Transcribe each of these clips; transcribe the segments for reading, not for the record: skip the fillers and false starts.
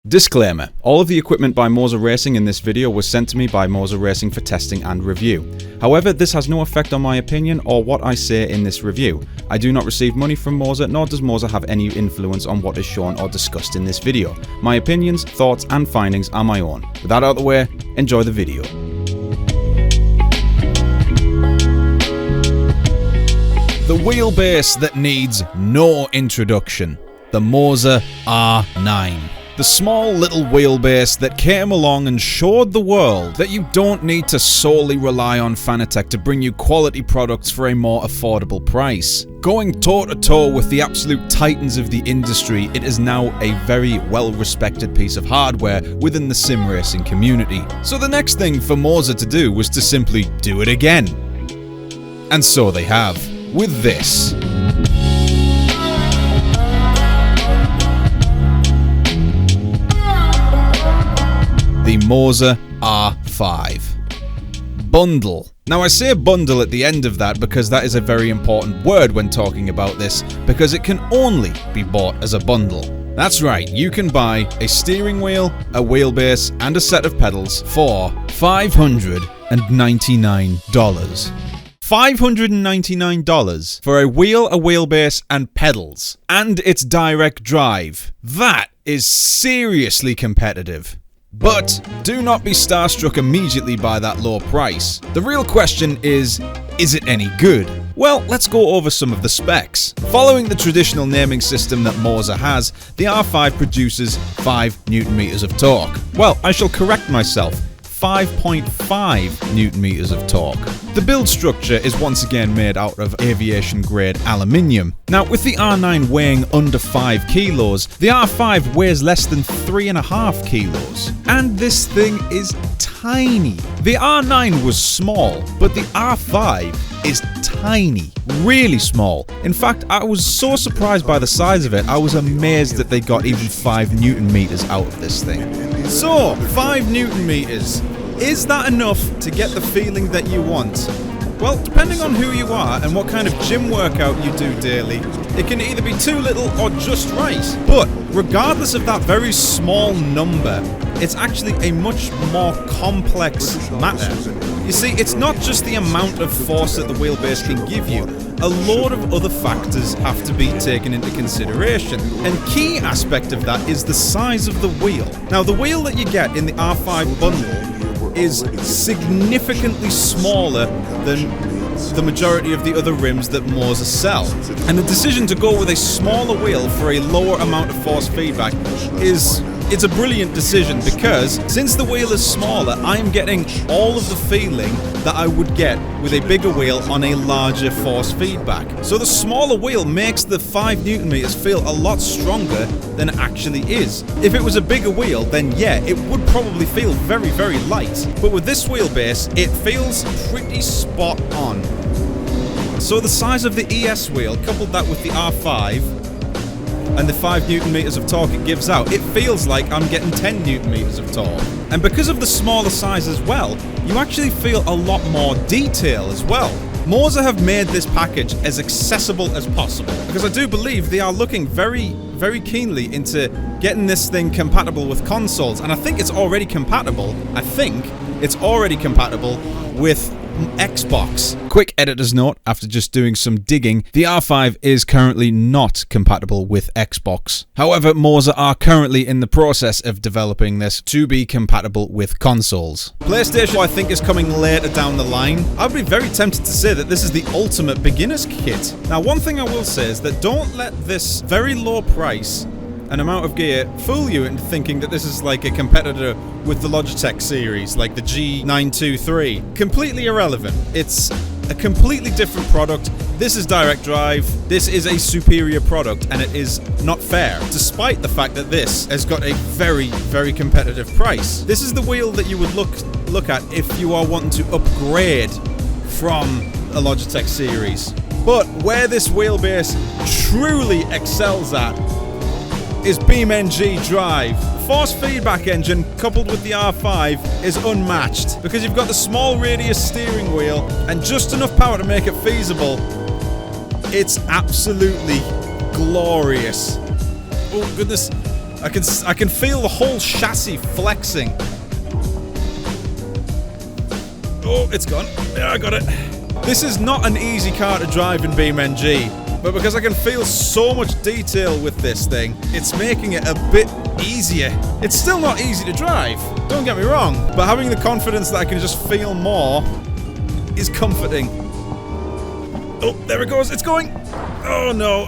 Disclaimer: all of the equipment by Moza Racing in this video was sent to me by Moza Racing for testing and review. However, this has no effect on my opinion or what I say in this review. I do not receive money from Moza, nor does Moza have any influence on what is shown or discussed in this video. My opinions, thoughts and findings are my own. With that out of the way, enjoy the video. The wheelbase that needs no introduction. The Moza R9. The small little wheelbase that came along and showed the world that you don't need to solely rely on Fanatec to bring you quality products for a more affordable price. Going toe-to-toe with the absolute titans of the industry, it is now a very well-respected piece of hardware within the sim racing community. So the next thing for Moza to do was to simply do it again. And so they have, with this. The Moza R5 Bundle. Now I say bundle at the end of that because that is a very important word when talking about this, because it can only be bought as a bundle. That's right, you can buy a steering wheel, a wheelbase and a set of pedals for $599. $599 for a wheel, a wheelbase and pedals, and its direct drive. That is seriously competitive. But do not be starstruck immediately by that low price. The real question is it any good? Well, let's go over some of the specs. Following the traditional naming system that Moza has, the R5 produces 5 Nm of torque. Well, I shall correct myself. 5.5 Nm of torque. The build structure is once again made out of aviation grade aluminium. Now with the R9 weighing under 5 kilos, the R5 weighs less than 3.5 kilos. And this thing is tiny. The R9 was small, but the R5 is tiny. Really small. In fact, I was so surprised by the size of it, I was amazed that they got even 5 Nm out of this thing. So, 5 Nm. Is that enough to get the feeling that you want? Well, depending on who you are and what kind of gym workout you do daily, it can either be too little or just right. But regardless of that very small number, it's actually a much more complex matter. You see, it's not just the amount of force that the wheelbase can give you. A lot of other factors have to be taken into consideration. And key aspect of that is the size of the wheel. Now, the wheel that you get in the R5 bundle is significantly smaller than the majority of the other rims that Moza sell. And the decision to go with a smaller wheel for a lower amount of force feedback it's a brilliant decision, because since the wheel is smaller, I'm getting all of the feeling that I would get with a bigger wheel on a larger force feedback. So the smaller wheel makes the 5 Nm feel a lot stronger than it actually is. If it was a bigger wheel, then yeah, it would probably feel very, very light. But with this wheelbase, it feels pretty spot on. So the size of the ES wheel, coupled that with the R5, and the 5 Nm of torque it gives out, it feels like I'm getting 10 Nm of torque. And because of the smaller size as well, you actually feel a lot more detail as well. Moza have made this package as accessible as possible, because I do believe they are looking very, very keenly into getting this thing compatible with consoles, and I think it's already compatible. With Xbox. Quick editor's note, after just doing some digging, the R5 is currently not compatible with Xbox. However, Moza are currently in the process of developing this to be compatible with consoles. PlayStation, I think, is coming later down the line. I'd be very tempted to say that this is the ultimate beginner's kit. Now, one thing I will say is that don't let this very low price and amount of gear fool you into thinking that this is like a competitor with the Logitech series, like the G923. Completely irrelevant. It's a completely different product. This is direct drive. This is a superior product, and it is not fair, despite the fact that this has got a very, very competitive price. This is the wheel that you would look at if you are wanting to upgrade from a Logitech series. But where this wheelbase truly excels at is Beamng drive. Force feedback engine coupled with the R5 is unmatched, because you've got the small radius steering wheel and just enough power to make it feasible. It's absolutely glorious. Oh goodness. I can feel the whole chassis flexing. Oh, it's gone. Yeah, I got it. This is not an easy car to drive in Beamng, but because I can feel so much detail with this thing, it's making it a bit easier. It's still not easy to drive, don't get me wrong, but having the confidence that I can just feel more is comforting. Oh, there it goes, it's going! Oh no,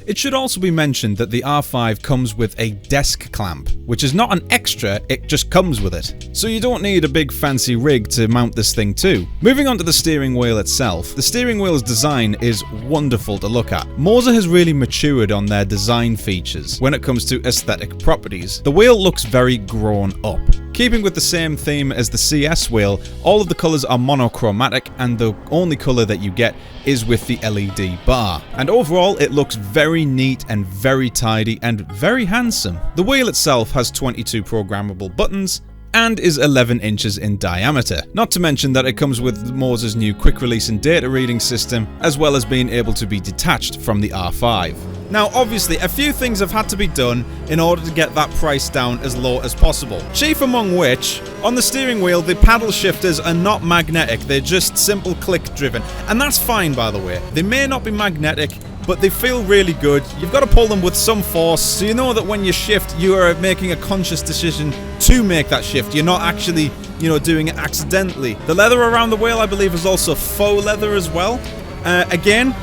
It should also be mentioned that the R5 comes with a desk clamp, which is not an extra, it just comes with it. So you don't need a big fancy rig to mount this thing to. Moving on to the steering wheel itself, the steering wheel's design is wonderful to look at. Moza has really matured on their design features when it comes to aesthetic properties. The wheel looks very grown up. Keeping with the same theme as the CS wheel, all of the colours are monochromatic and the only colour that you get is with the LED bar. And overall it looks very neat and very tidy and very handsome. The wheel itself has 22 programmable buttons and is 11 inches in diameter. Not to mention that it comes with Moza's new quick release and data reading system, as well as being able to be detached from the R5. Now obviously a few things have had to be done in order to get that price down as low as possible. Chief among which, on the steering wheel the paddle shifters are not magnetic, they're just simple click driven. And that's fine, by the way. They may not be magnetic, but they feel really good. You've got to pull them with some force, so you know that when you shift, you are making a conscious decision to make that shift. You're not actually, doing it accidentally. The leather around the wheel, I believe, is also faux leather as well. Again,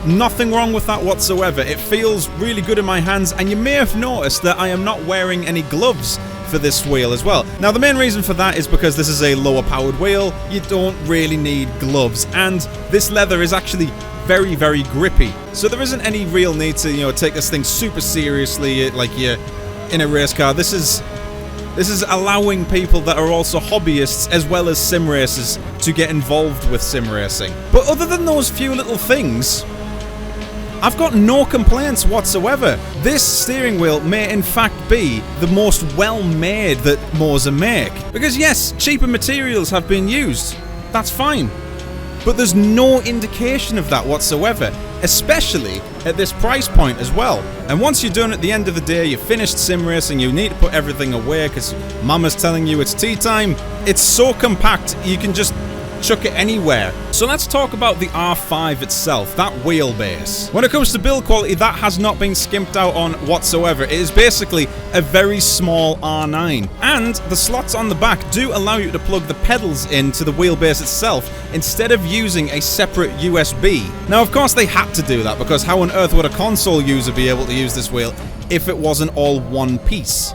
nothing wrong with that whatsoever. It feels really good in my hands, and you may have noticed that I am not wearing any gloves for this wheel as well. Now the main reason for that is because this is a lower powered wheel. You don't really need gloves, and this leather is actually very, very grippy. So there isn't any real need to, take this thing super seriously like you're in a race car. This is allowing people that are also hobbyists as well as sim racers to get involved with sim racing. But other than those few little things, I've got no complaints whatsoever. This steering wheel may in fact be the most well-made that Moza make. Because yes, cheaper materials have been used. That's fine. But there's no indication of that whatsoever, especially at this price point as well. And once you're done at the end of the day, you've finished sim racing, you need to put everything away because mama's telling you it's tea time. It's so compact, you can just chuck it anywhere. So let's talk about the R5 itself, that wheelbase. When it comes to build quality, that has not been skimped out on whatsoever. It is basically a very small R9. And the slots on the back do allow you to plug the pedals into the wheelbase itself instead of using a separate USB. Now of course they had to do that because how on earth would a console user be able to use this wheel if it wasn't all one piece?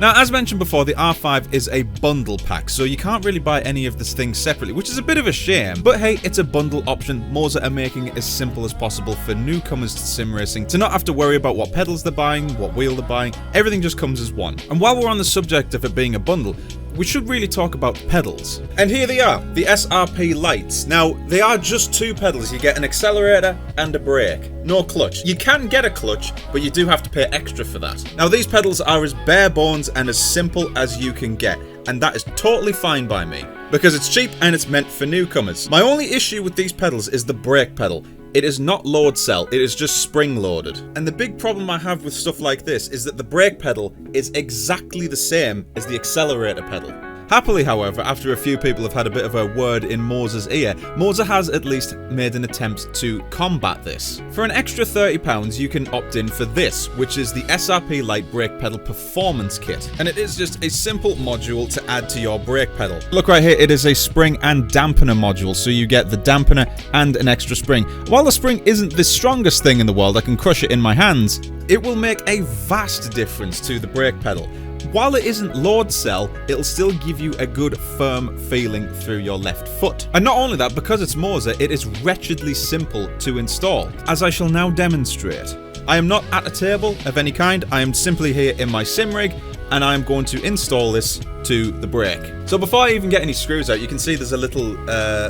Now, as mentioned before, the R5 is a bundle pack, so you can't really buy any of this thing separately, which is a bit of a shame. But hey, it's a bundle option. Moza are making it as simple as possible for newcomers to sim racing to not have to worry about what pedals they're buying, what wheel they're buying. Everything just comes as one. And while we're on the subject of it being a bundle, we should really talk about pedals. And here they are, the SRP lights. Now, they are just two pedals. You get an accelerator and a brake. No clutch. You can get a clutch, but you do have to pay extra for that. Now, these pedals are as bare bones and as simple as you can get. And that is totally fine by me, because it's cheap and it's meant for newcomers. My only issue with these pedals is the brake pedal. It is not load cell, it is just spring loaded. And the big problem I have with stuff like this is that the brake pedal is exactly the same as the accelerator pedal. Happily, however, after a few people have had a bit of a word in Moza's ear, Moza has at least made an attempt to combat this. For an extra £30, you can opt in for this, which is the SRP Light Brake Pedal Performance Kit. And it is just a simple module to add to your brake pedal. Look right here, it is a spring and dampener module, so you get the dampener and an extra spring. While the spring isn't the strongest thing in the world, I can crush it in my hands, it will make a vast difference to the brake pedal. While it isn't load cell, it'll still give you a good firm feeling through your left foot. And not only that, because it's Moza, it is wretchedly simple to install, as I shall now demonstrate. I am not at a table of any kind, I am simply here in my sim rig, and I am going to install this to the brake. So before I even get any screws out, you can see there's a little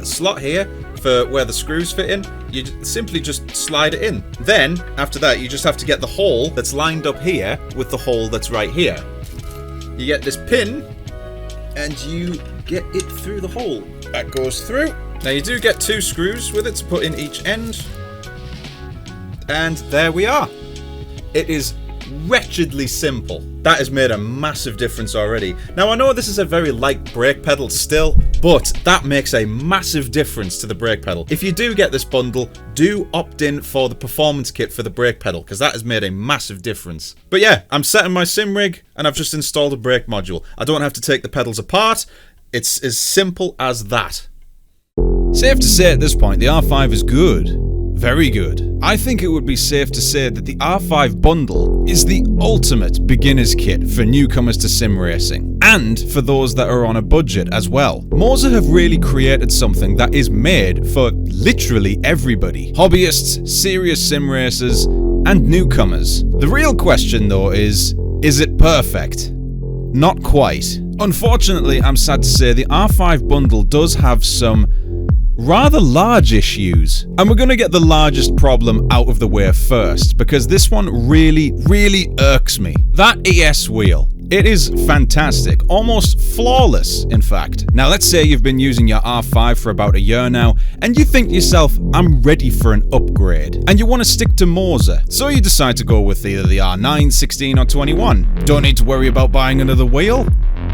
slot here for where the screws fit in. You simply just slide it in. Then, after that, you just have to get the hole that's lined up here with the hole that's right here. You get this pin, and you get it through the hole. That goes through. Now you do get two screws with it to put in each end. And there we are. It is wretchedly simple. That has made a massive difference already. Now I know this is a very light brake pedal still, but that makes a massive difference to the brake pedal. If you do get this bundle, do opt in for the performance kit for the brake pedal, because that has made a massive difference. But yeah, I'm setting my sim rig and I've just installed a brake module. I don't have to take the pedals apart. It's as simple as that. Safe to say at this point, the R5 is good. Very good. I think it would be safe to say that the R5 bundle is the ultimate beginner's kit for newcomers to sim racing, and for those that are on a budget as well. Moza have really created something that is made for literally everybody. Hobbyists, serious sim racers, and newcomers. The real question though is it perfect? Not quite. Unfortunately, I'm sad to say the R5 bundle does have some rather large issues. And we're gonna get the largest problem out of the way first, because this one really irks me. That ES wheel. It is fantastic, almost flawless in fact. Now let's say you've been using your R5 for about a year now, and you think to yourself, I'm ready for an upgrade, and you want to stick to Moza. So you decide to go with either the R9, 16 or 21. Don't need to worry about buying another wheel.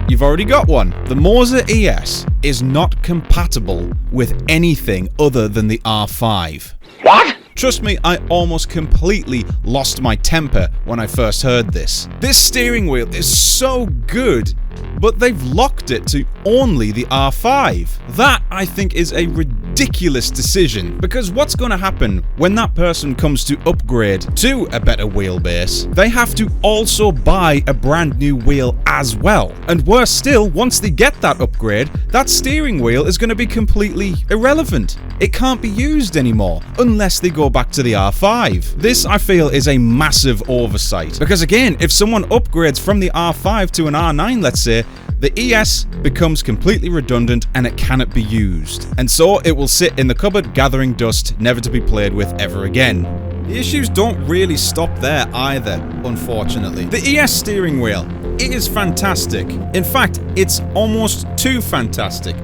You've already got one. The Moza ES is not compatible with anything other than the R5. What? Trust me, I almost completely lost my temper when I first heard this. This steering wheel is so good, but they've locked it to only the R5. That, I think, is a ridiculous decision, because what's going to happen when that person comes to upgrade to a better wheelbase? They have to also buy a brand new wheel as well. And worse still, once they get that upgrade, that steering wheel is going to be completely irrelevant. It can't be used anymore unless they go back to the R5. This, I feel, is a massive oversight, because again, if someone upgrades from the R5 to an R9, let's say, the ES becomes completely redundant and it cannot be used. And so it will sit in the cupboard gathering dust, never to be played with ever again. The issues don't really stop there either, unfortunately. The ES steering wheel, it is fantastic. In fact, it's almost too fantastic.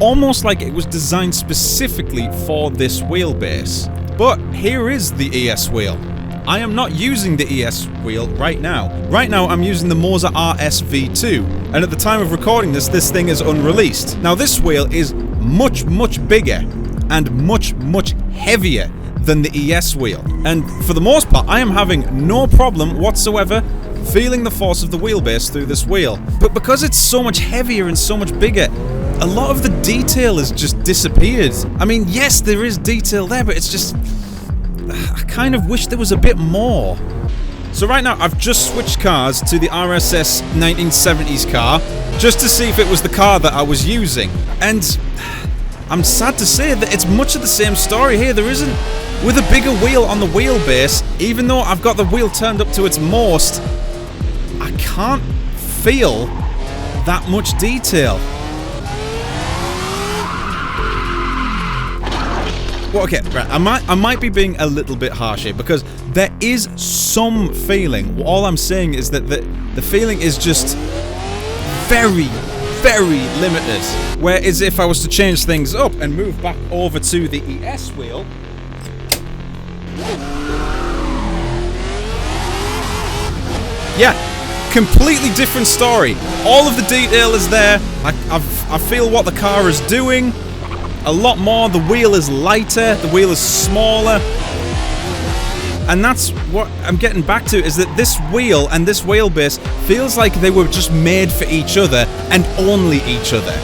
Almost like it was designed specifically for this wheelbase. But here is the ES wheel. I am not using the ES wheel right now. Right now I'm using the Moza RS V2, and at the time of recording this thing is unreleased. Now this wheel is much bigger and much heavier than the ES wheel, and for the most part I am having no problem whatsoever feeling the force of the wheelbase through this wheel. But because it's so much heavier and so much bigger, a lot of the detail has just disappeared. I mean, yes, there is detail there, but it's just, I kind of wish there was a bit more. So right now I've just switched cars to the RSS 1970s car just to see if it was the car that I was using, and I'm sad to say that it's much of the same story here. There isn't, with a bigger wheel on the wheelbase, even though I've got the wheel turned up to its most, I can't feel that much detail. Well, okay, right, I might be being a little bit harsh here, because there is some feeling. All I'm saying is that the feeling is just very limited. Whereas if I was to change things up and move back over to the ES wheel, yeah, completely different story. All of the detail is there. I feel what the car is doing a lot more. The wheel is lighter, the wheel is smaller, and that's what I'm getting back to, is that this wheel and this wheelbase feels like they were just made for each other and only each other.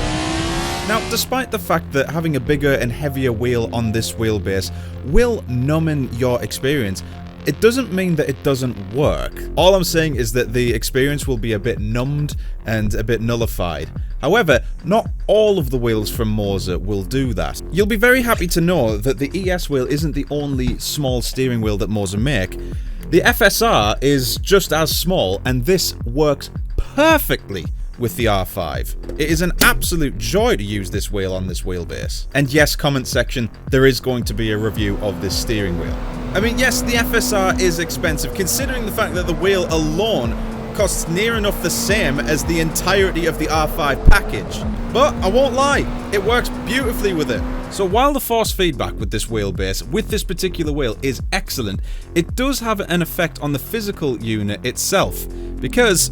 Now, despite the fact that having a bigger and heavier wheel on this wheelbase will numb your experience, it doesn't mean that it doesn't work. All I'm saying is that the experience will be a bit numbed and a bit nullified. However, not all of the wheels from Moza will do that. You'll be very happy to know that the ES wheel isn't the only small steering wheel that Moza make. The FSR is just as small, and this works perfectly with the R5. It is an absolute joy to use this wheel on this wheelbase. And yes, comment section, there is going to be a review of this steering wheel. I mean, yes, the FSR is expensive, considering the fact that the wheel alone costs near enough the same as the entirety of the R5 package. But I won't lie, it works beautifully with it. So while the force feedback with this wheelbase, with this particular wheel, is excellent, it does have an effect on the physical unit itself, because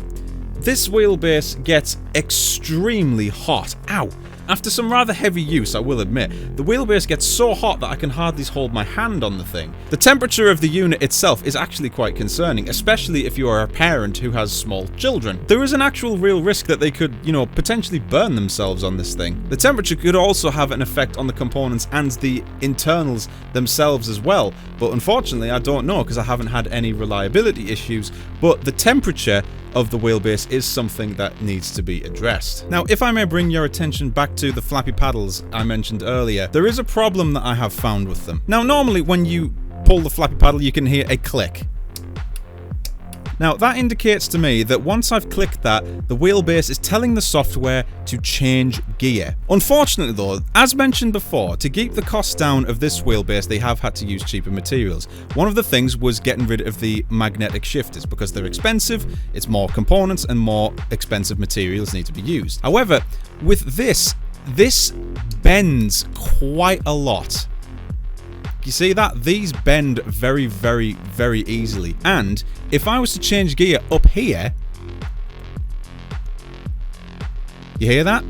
this wheelbase gets extremely hot. Ow! After some rather heavy use, I will admit, the wheelbase gets so hot that I can hardly hold my hand on the thing. The temperature of the unit itself is actually quite concerning, especially if you are a parent who has small children. There is an actual real risk that they could, potentially burn themselves on this thing. The temperature could also have an effect on the components and the internals themselves as well, but unfortunately I don't know because I haven't had any reliability issues, but the temperature of the wheelbase is something that needs to be addressed. Now, if I may bring your attention back to the flappy paddles I mentioned earlier, there is a problem that I have found with them. Now, normally when you pull the flappy paddle, you can hear a click. Now, that indicates to me that once I've clicked that, the wheelbase is telling the software to change gear. Unfortunately though, as mentioned before, to keep the cost down of this wheelbase, they have had to use cheaper materials. One of the things was getting rid of the magnetic shifters because they're expensive, it's more components and more expensive materials need to be used. However, with this bends quite a lot. You see that? These bend very, very, very easily. And if I was to change gear up here, you hear that?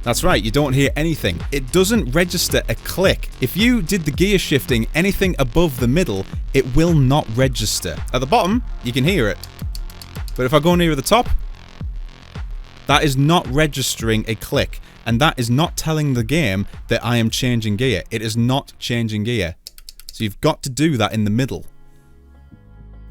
That's right, you don't hear anything. It doesn't register a click. If you did the gear shifting anything above the middle, it will not register. At the bottom, you can hear it. But if I go near the top, that is not registering a click. And that is not telling the game that I am changing gear. It is not changing gear. So you've got to do that in the middle.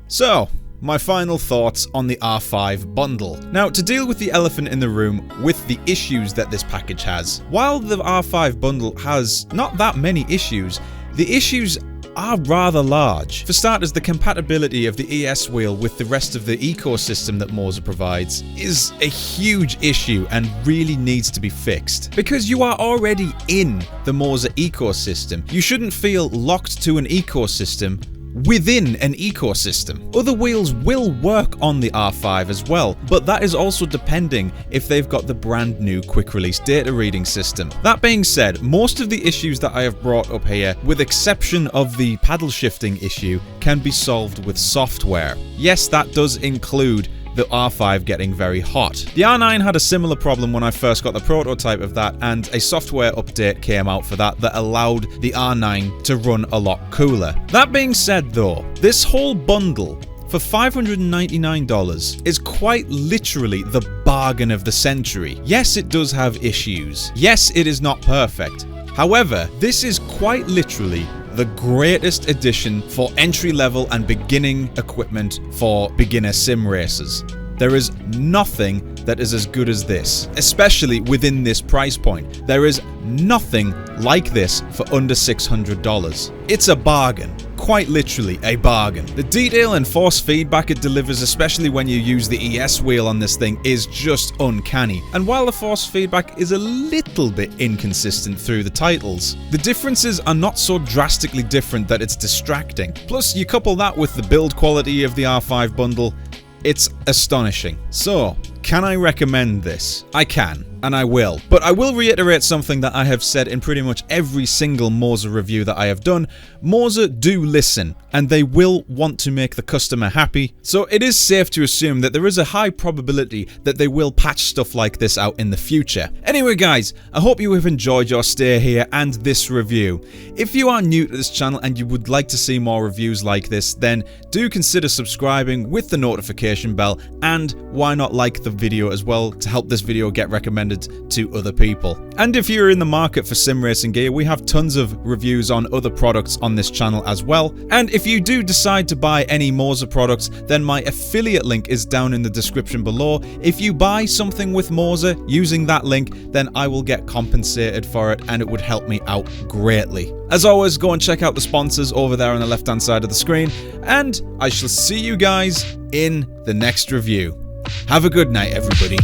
So, my final thoughts on the R5 bundle. Now, to deal with the elephant in the room with the issues that this package has. While the R5 bundle has not that many issues, the issues are rather large. For starters, the compatibility of the ES wheel with the rest of the ecosystem that Moza provides is a huge issue and really needs to be fixed. Because you are already in the Moza ecosystem, you shouldn't feel locked to an ecosystem within an ecosystem. Other wheels will work on the R5 as well, but that is also depending if they've got the brand new quick release data reading system. That being said, most of the issues that I have brought up here, with exception of the paddle shifting issue, can be solved with software. Yes, that does include the R5 getting very hot. The R9 had a similar problem when I first got the prototype of that, and a software update came out for that allowed the R9 to run a lot cooler. That being said though, this whole bundle for $599 is quite literally the bargain of the century. Yes, it does have issues. Yes, it is not perfect. However, this is quite literally the greatest addition for entry-level and beginning equipment for beginner sim racers. There is nothing that is as good as this, especially within this price point. There is nothing like this for under $600. It's a bargain. Quite literally a bargain. The detail and force feedback it delivers, especially when you use the ES wheel on this thing, is just uncanny. And while the force feedback is a little bit inconsistent through the titles, the differences are not so drastically different that it's distracting. Plus, you couple that with the build quality of the R5 bundle, it's astonishing. So, can I recommend this? I can, and I will. But I will reiterate something that I have said in pretty much every single Moza review that I have done. Moza do listen, and they will want to make the customer happy. So it is safe to assume that there is a high probability that they will patch stuff like this out in the future. Anyway guys, I hope you have enjoyed your stay here and this review. If you are new to this channel and you would like to see more reviews like this, then do consider subscribing with the notification bell, and why not like the video as well to help this video get recommended to other people. And if you're in the market for sim racing gear, we have tons of reviews on other products on this channel as well. And if you do decide to buy any Moza products, then my affiliate link is down in the description below. If you buy something with Moza using that link, then I will get compensated for it, and it would help me out greatly. As always, go and check out the sponsors over there on the left hand side of the screen, and I shall see you guys in the next review. Have a good night, everybody.